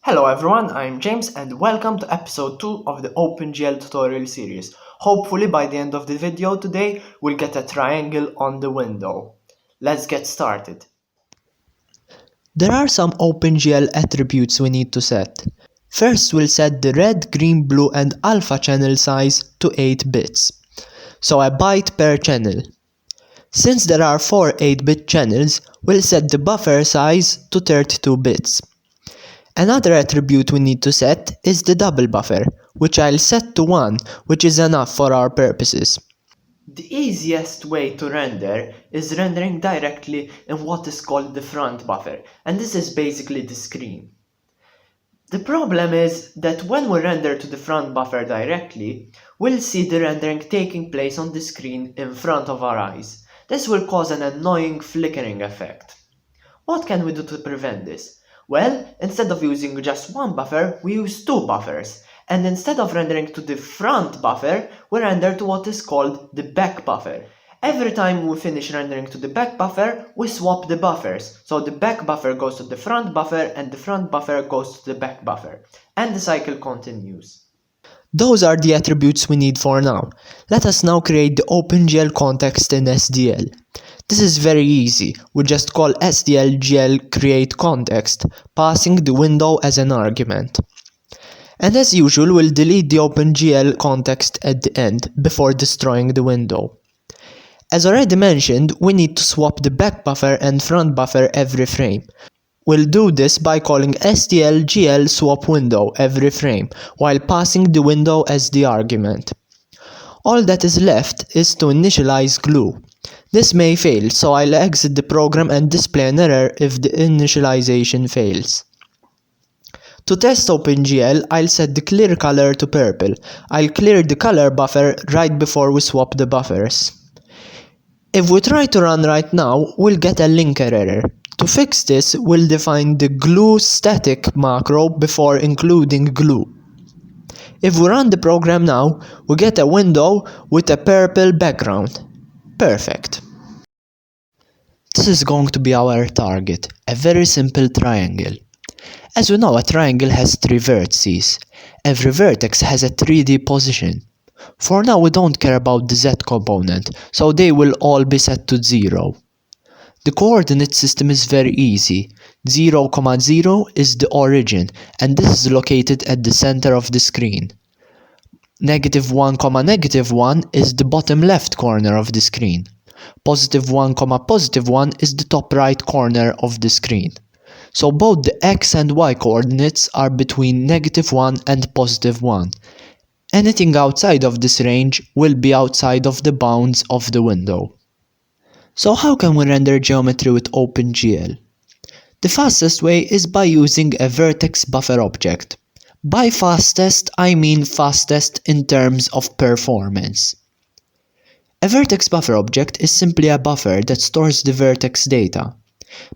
Hello everyone, I'm James and welcome to episode 2 of the OpenGL tutorial series. Hopefully by the end of the video today, we'll get a triangle on the window. Let's get started. There are some OpenGL attributes we need to set. First, we'll set the red, green, blue and alpha channel size to 8 bits. So a byte per channel. Since there are 4 8-bit channels, we'll set the buffer size to 32 bits. Another attribute we need to set is the double buffer, which I'll set to 1, which is enough for our purposes. The easiest way to render is rendering directly in what is called the front buffer, and this is basically the screen. The problem is that when we render to the front buffer directly, we'll see the rendering taking place on the screen in front of our eyes. This will cause an annoying flickering effect. What can we do to prevent this? Well, instead of using just one buffer, we use 2 buffers. And instead of rendering to the front buffer, we render to what is called the back buffer. Every time we finish rendering to the back buffer, we swap the buffers. So the back buffer goes to the front buffer and the front buffer goes to the back buffer. And the cycle continues. Those are the attributes we need for now. Let us now create the OpenGL context in SDL. This is very easy. We just call SDL-GL create context, passing the window as an argument. And as usual, we'll delete the OpenGL context at the end, before destroying the window. As already mentioned, we need to swap the back buffer and front buffer every frame. We'll do this by calling SDL-GL swap window every frame, while passing the window as the argument. All that is left is to initialize glew. This may fail, so I'll exit the program and display an error if the initialization fails. To test OpenGL, I'll set the clear color to purple. I'll clear the color buffer right before we swap the buffers. If we try to run right now, we'll get a linker error. To fix this, we'll define the glew static macro before including glew. If we run the program now, we get a window with a purple background. Perfect. This is going to be our target, a very simple triangle. As we know, a triangle has 3 vertices. Every vertex has a 3D position. For now, we don't care about the Z component, so they will all be set to 0. The coordinate system is very easy. 0, 0 is the origin, and this is located at the center of the screen. -1, -1 is the bottom left corner of the screen. +1, +1 is the top right corner of the screen. So both the x and y coordinates are between -1 and +1. Anything outside of this range will be outside of the bounds of the window. So how can we render geometry with OpenGL? The fastest way is by using a vertex buffer object. By fastest, I mean fastest in terms of performance. A vertex buffer object is simply a buffer that stores the vertex data.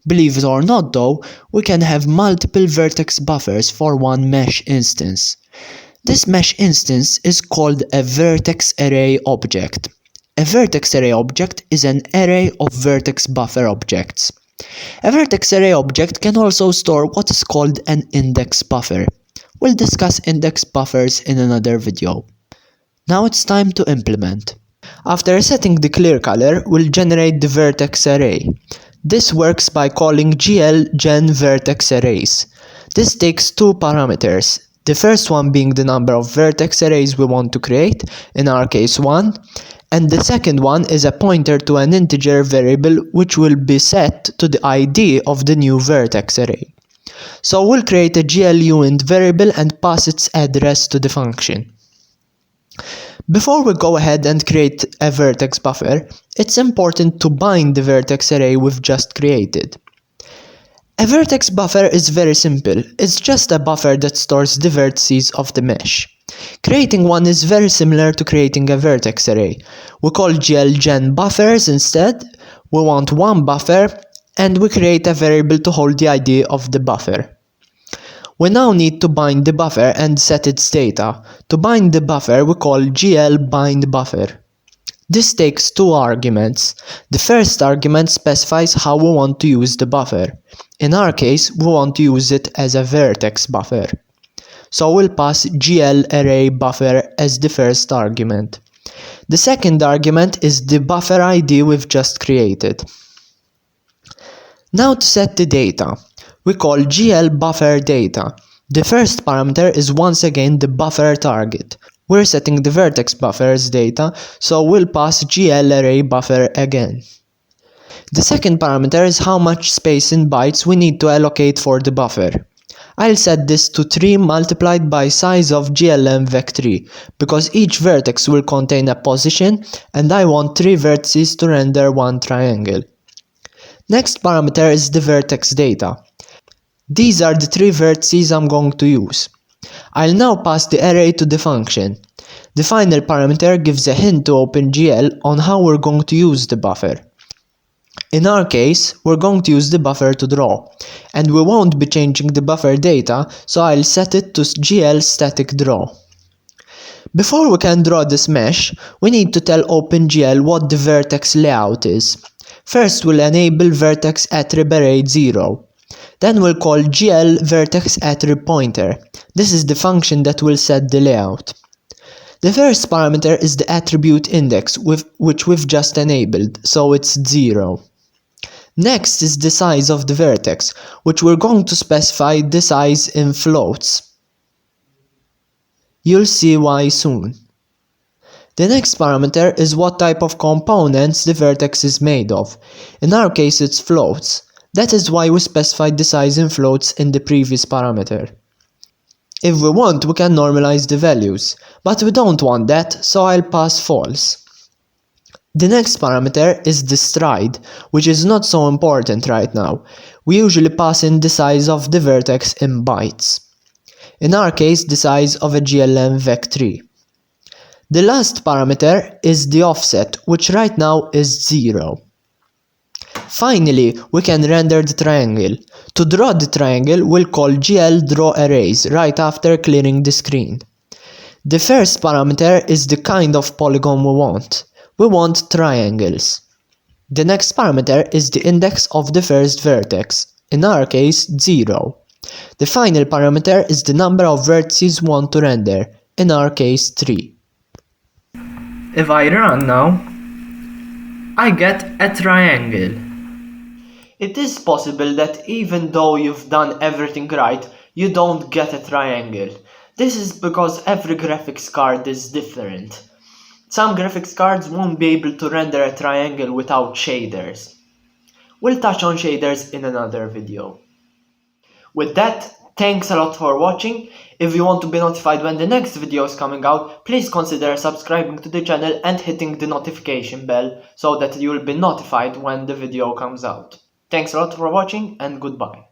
Believe it or not though, we can have multiple vertex buffers for one mesh instance. This mesh instance is called a vertex array object. A vertex array object is an array of vertex buffer objects. A vertex array object can also store what is called an index buffer. We'll discuss index buffers in another video. Now it's time to implement. After setting the clear color, we'll generate the vertex array. This works by calling glgen_vertex_arrays. This takes 2 parameters. The first one being the number of vertex arrays we want to create, in our case 1, and the second one is a pointer to an integer variable which will be set to the ID of the new vertex array. So we'll create a gluint variable and pass its address to the function. Before we go ahead and create a vertex buffer, it's important to bind the vertex array we've just created. A vertex buffer is very simple. It's just a buffer that stores the vertices of the mesh. Creating one is very similar to creating a vertex array. We call glgen buffers instead. We want one buffer and we create a variable to hold the ID of the buffer. We now need to bind the buffer and set its data. To bind the buffer, we call glbindBuffer. This takes two arguments. The first argument specifies how we want to use the buffer. In our case, we want to use it as a vertex buffer. So we'll pass GLArrayBuffer as the first argument. The second argument is the buffer ID we've just created. Now to set the data, we call GLBufferData. The first parameter is once again the buffer target. We're setting the vertex buffer as data, so we'll pass GLArrayBuffer again. The second parameter is how much space in bytes we need to allocate for the buffer. I'll set this to 3 multiplied by size of glmvec3 because each vertex will contain a position and I want 3 vertices to render one triangle. Next parameter is the vertex data. These are the 3 vertices I'm going to use. I'll now pass the array to the function. The final parameter gives a hint to OpenGL on how we're going to use the buffer. In our case, we're going to use the buffer to draw, and we won't be changing the buffer data, so I'll set it to glStaticDraw. Before we can draw this mesh, we need to tell OpenGL what the vertex layout is. First we'll enable vertex attrib 0. Then we'll call glVertexAttribPointer. This is the function that will set the layout. The first parameter is the attribute index, which we've just enabled, so it's 0. Next is the size of the vertex, which we're going to specify the size in floats. You'll see why soon. The next parameter is what type of components the vertex is made of. In our case it's floats. That is why we specified the size in floats in the previous parameter. If we want, we can normalize the values, but we don't want that, so I'll pass false. The next parameter is the stride, which is not so important right now. We usually pass in the size of the vertex in bytes. In our case, the size of a glmvec3. The last parameter is the offset, which right now is 0. Finally, we can render the triangle. To draw the triangle, we'll call glDrawArrays right after clearing the screen. The first parameter is the kind of polygon we want. We want triangles. The next parameter is the index of the first vertex, in our case 0. The final parameter is the number of vertices we want to render, in our case 3. If I run now, I get a triangle. It is possible that even though you've done everything right, you don't get a triangle. This is because every graphics card is different. Some graphics cards won't be able to render a triangle without shaders. We'll touch on shaders in another video. With that, thanks a lot for watching. If you want to be notified when the next video is coming out, please consider subscribing to the channel and hitting the notification bell so that you will be notified when the video comes out. Thanks a lot for watching and goodbye.